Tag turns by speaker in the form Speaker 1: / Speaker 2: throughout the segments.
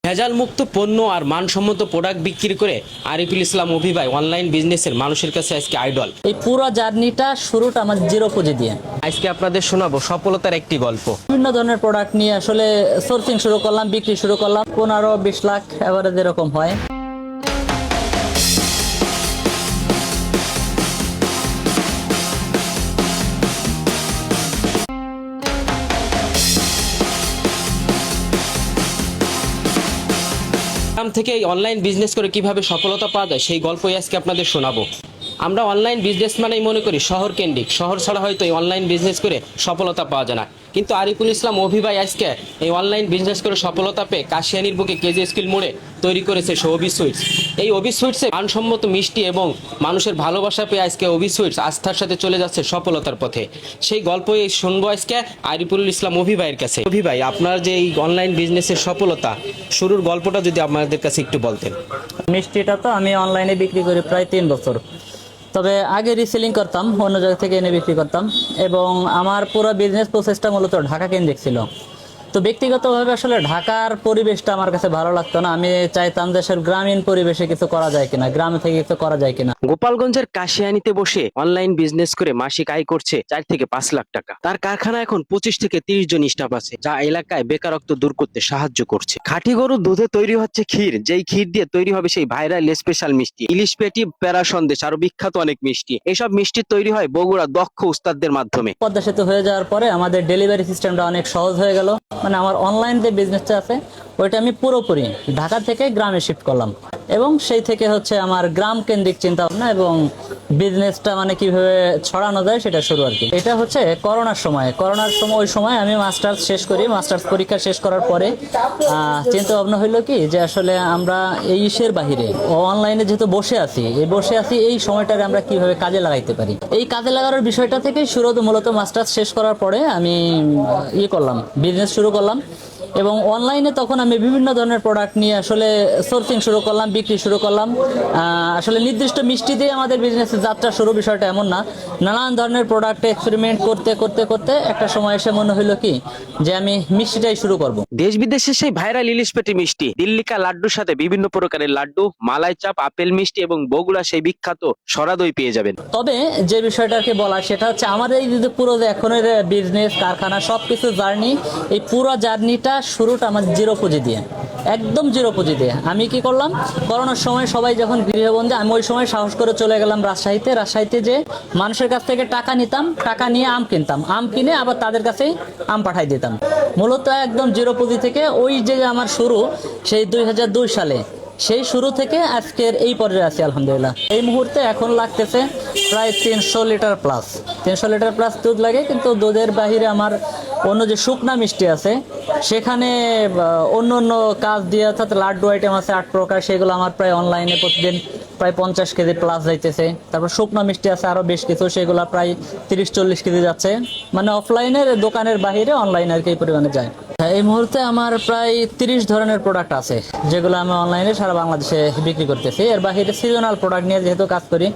Speaker 1: ভেজাল মুক্ত পণ্য আর মানসম্মত প্রোডাক্ট বিক্রি করে আরিফুল ইসলাম অভি ভাই অনলাইন বিজনেসের মানুষের কাছে আজকে আইডল।
Speaker 2: এই পুরো জার্নিটা শুরুটা আমার জিরো পুঁজি দিয়ে।
Speaker 1: আজকে আপনাদের শোনাবো সফলতার একটি গল্প।
Speaker 2: বিভিন্ন ধরনের প্রোডাক্ট নিয়ে আসলে সোর্সিং শুরু করলাম, বিক্রি শুরু করলাম, 15-20 লাখ এভারেজ এরকম হয়।
Speaker 1: থেকে এই অনলাইন বিজনেস করে কিভাবে সফলতা পাওয়া যায় সেই গল্পই আজকে আপনাদের শোনাবো। আমরা অনলাইন বিজনেস মানেই মনে করি শহর কেন্দ্রিক, শহর ছাড়া হয়তো এই অনলাইন বিজনেস করে সফলতা পাওয়া যায় না। কিন্তু আরিফুল ইসলাম অভি ভাই আজকে এই অনলাইন বিজনেস করে সফলতা পেয়ে কাশিয়ানির বুকে কেজি স্কিল মোড়ে তৈরি করেছে সে অভি সুইটস। এই অভি সুইটসে মানসম্মত মিষ্টি এবং মানুষের ভালোবাসা পেয়ে আজকে অভি সুইটস আস্থার সাথে চলে যাচ্ছে সফলতার পথে। সেই গল্পই শুনবো আজকে আরিফুল ইসলাম অভি ভাইয়ের কাছে। অভি ভাই, আপনার যে এই অনলাইন বিজনেসের সফলতা শুরুর গল্পটা যদি আমাদের কাছে একটু বলতেন।
Speaker 2: মিষ্টিটা তো আমি অনলাইনে বিক্রি করি প্রায় 3 বছর। তবে আগে রিসেলিং করতাম, অন্য জায়গা থেকে এনে বিক্রি করতাম এবং আমার পুরো বিজনেস প্রসেসটা মূলত ঢাকা কেন্দ্রিক ছিল। তো ব্যক্তিগতভাবে আসলে ঢাকার পরিবেশটা আমার কাছে ভালো লাগতো না। আমি চাইতাম দেশের গ্রামীণ পরিবেশে কিছু করা যায় কিনা, গ্রামে থেকে কিছু করা যায় কিনা।
Speaker 1: গোপালগঞ্জের কাশিয়ানীতে বসে অনলাইন বিজনেস করে মাসিক আয় করছে 4 থেকে 5 লাখ টাকা। তার কারখানা এখন 25 থেকে 30 জন স্টাফ আছে, যা এলাকায় বেকারত্ব দূর করতে সাহায্য করছে। খাঁটি গরুর দুধে তৈরি হচ্ছে ক্ষীর, যেই ক্ষীর দিয়ে তৈরি হবে সেই ভাইরাল স্পেশাল মিষ্টি, ইলিশ পেটি, প্যারা সন্দেশ, আরো বিখ্যাত অনেক মিষ্টি। এইসব মিষ্টি তৈরি হয় বগুড়া দক্ষ উস্তাদদের মাধ্যমে।
Speaker 2: পদ্মা সেতু হয়ে যাওয়ার পরে আমাদের ডেলিভারি সিস্টেমটা অনেক সহজ হয়ে গেল। মানে আমার অনলাইন যে বিজনেসটা আছে ওইটা আমি পুরোপুরি ঢাকা থেকে গ্রামে শিফট করলাম এবং সেই থেকে হচ্ছে আমার গ্রাম কেন্দ্রিক চিন্তা ভাবনা এবং বিজনেসটা মানে কিভাবে ছড়ানো যায় সেটা শুরু আর কি। এটা হচ্ছে করোনার সময় ওই সময় আমি মাস্টার্স শেষ করি। মাস্টার্স পরীক্ষা শেষ করার পরে চিন্তা ভাবনা হইলো কি যে আসলে আমরা এই ইসের বাহিরে অনলাইনে যেহেতু বসে আছি এই সময়টারে আমরা কিভাবে কাজে লাগাইতে পারি। এই কাজে লাগানোর বিষয়টা থেকে শুরু মূলত মাস্টার্স শেষ করার পরে আমি করলাম, বিজনেস শুরু করলাম এবং অনলাইনে তখন আমি বিভিন্ন ধরনের প্রোডাক্ট নিয়ে আসলে সোর্সিং শুরু করলাম, বিক্রি শুরু করলাম। আসলে নির্দিষ্ট মিষ্টি দিয়ে আমাদের বিজনেসের যাত্রা শুরু, বিষয়টা এমন না। নানান ধরনের প্রোডাক্ট এক্সপেরিমেন্ট করতে করতে করতে একটা সময় এসে মনে হলো কি যে আমি মিষ্টিটাই শুরু করব।
Speaker 1: দেশ বিদেশের সেই ভাইরাল ইলিশ পেটি মিষ্টি, দিল্লিকা লাড্ডুর সাথে বিভিন্ন প্রকারের লাড্ডু, মালাই চাপ, আপেল মিষ্টি এবং বগুড়া সেই বিখ্যাত সরা দই পেয়ে যাবেন।
Speaker 2: তবে যে বিষয়টাকে বলা সেটা হচ্ছে আমাদের এই যে পুরো যে এখনের বিজনেস কারখানা সবকিছু জার্নি, এই পুরো জার্নিটা শুরুটা আমার জিরো পুঁজি দিয়ে, একদম জিরো পুঁজি দিয়ে। আমি কি করলাম, করোনার সময় সবাই যখন গৃহবন্দী, আমি ওই সময় সাহস করে চলে গেলাম রাজশাহীতে যে মানুষের কাছ থেকে টাকা নিতাম, টাকা নিয়ে আম কিনতাম, আম কিনে আবার তাদের কাছেই আম পাঠাই দিতাম। মূলত একদম জিরো পুঁজি থেকে ওই যে আমার শুরু, সেই 2002 সালে, সেই শুরু থেকে আজকের এই পর্যায়ে আছি আলহামদুলিল্লাহ। এই মুহূর্তে এখন লাগতেছে প্রায় 300 লিটার প্লাস দুধ লাগে। কিন্তু দুধের বাহিরে আমার অন্য যে শুকনা মিষ্টি আছে সেখানে অন্য কাজ দিয়ে, অর্থাৎ লাড্ডু আইটেম আছে 8 প্রকার, সেগুলো আমার প্রায় অনলাইনে প্রতিদিন প্রায় 50 কেজি প্লাস যাইতেছে। তারপর শুকনো মিষ্টি আছে আরো বেশ কিছু, সেগুলো প্রায় 30-40 কেজি যাচ্ছে। মানে অফলাইনের দোকানের বাহিরে অনলাইনে আর কি এই পরিমাণে যায়। এই মুহূর্তে আমার প্রায় 30 ধরনের প্রোডাক্ট আছে যেগুলো আমি অনলাইনে সারা বাংলাদেশে বিক্রি করতেছি। এর বাহিরে সিজনাল প্রোডাক্ট নিয়ে যেহেতু কাজ করি,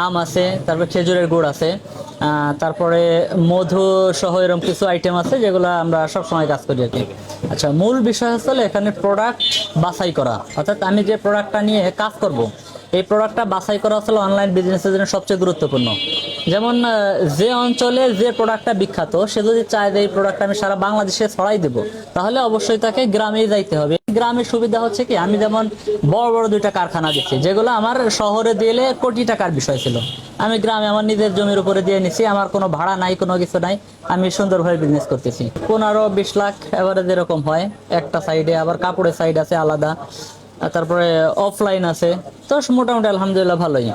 Speaker 2: আম আছে, তারপর খেজুরের গুড় আছে, তারপরে মধু সহ এরকম কিছু আইটেম আছে যেগুলো আমরা সবসময় কাজ করি আর কি। আচ্ছা, মূল বিষয় হচ্ছে এখানে প্রোডাক্ট বাছাই করা, অর্থাৎ আমি যে প্রোডাক্টটা নিয়ে কাজ করব এই প্রোডাক্টটা বাছাই করা আসলে অনলাইন বিজনেসের জন্য সবচেয়ে গুরুত্বপূর্ণ। যেমন যে অঞ্চলে যে প্রোডাক্টটা বিখ্যাত, সে যদি চায় যে এই প্রোডাক্টটা আমি সারা বাংলাদেশে ছড়াই দেব, তাহলে অবশ্যই তাকে গ্রামে যাইতে হবে। গ্রামের সুবিধা হচ্ছে কি, আমি যেমন বড় বড় 2টা কারখানা দিচ্ছি যেগুলো আমার শহরে দিলে কোটি টাকার বিষয় ছিল, আমি গ্রামে আমার নিজের জমির উপরে দিয়ে নিছি, আমার কোনো ভাড়া নাই, কোনো কিছু নাই, আমি সুন্দরভাবে বিজনেস করতেছি। 15-20 লাখ এভারেজ এরকম হয় একটা সাইডে, আবার কাপড়ের সাইড আছে আলাদা, তারপরে অফলাইন আছে। তো মোটামুটি আলহামদুলিল্লাহ ভালোই।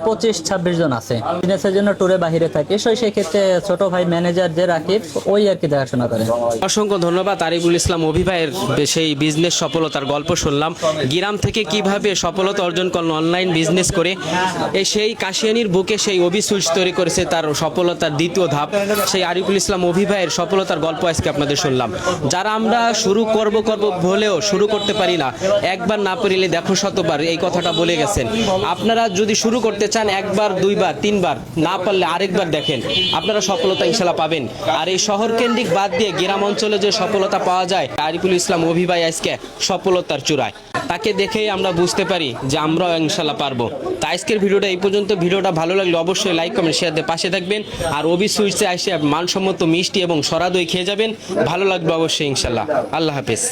Speaker 2: 25-26 জন আছে। বিজনেসের জন্য ট্যুরে বাহিরে থাকে, সেই ক্ষেত্রে ছোট ভাই ম্যানেজার যে রাকিব, ওই আর কি দেখাশোনা করে।
Speaker 1: অসংখ্য ধন্যবাদ আরিফুল ইসলাম অভি ভাইয়ের সেই বিজনেস সফলতার গল্প শুনলাম। গ্রাম থেকে কিভাবে সফলতা অর্জন করলো অনলাইন বিজনেস করে, সেই কাশিয়ানির বুকে সেই অভি সুইটস তৈরি করেছে তার সফলতার দ্বিতীয় ধাপ। সেই আরিফুল ইসলাম অভি ভাইয়ের সফলতার গল্প আজকে আপনাদের শুনলাম। যারা আমরা শুরু করব বলেও শুরু করতে পারি না, একবার না না পারিলে দেখো শতবার, এই কথাটা বলে গেছেন। আপনারা যদি শুরু করতে চান একবার, দুইবার, তিনবার, না পারলে আরেকবার দেখেন, আপনারা সফলতা ইনশাল্লাহ পাবেন। আর এই শহর কেন্দ্রিক বাদ দিয়ে গ্রাম অঞ্চলে যে সফলতা পাওয়া যায়, আরিফুল ইসলাম অভি ভাই আজকে সফলতার চূড়ায়। তাকে দেখেই আমরা বুঝতে পারি যে আমরাও ইনশাল্লাহ পারবো। তো আজকের ভিডিওটা এই পর্যন্ত। ভিডিওটা ভালো লাগলে অবশ্যই লাইক, কমেন্ট, শেয়ার দিয়ে পাশে থাকবেন। আর অভি সুইটসে এসে মানসম্মত মিষ্টি এবং সরা দই খেয়ে যাবেন, ভালো লাগবে অবশ্যই ইনশাল্লাহ। আল্লাহ হাফেজ।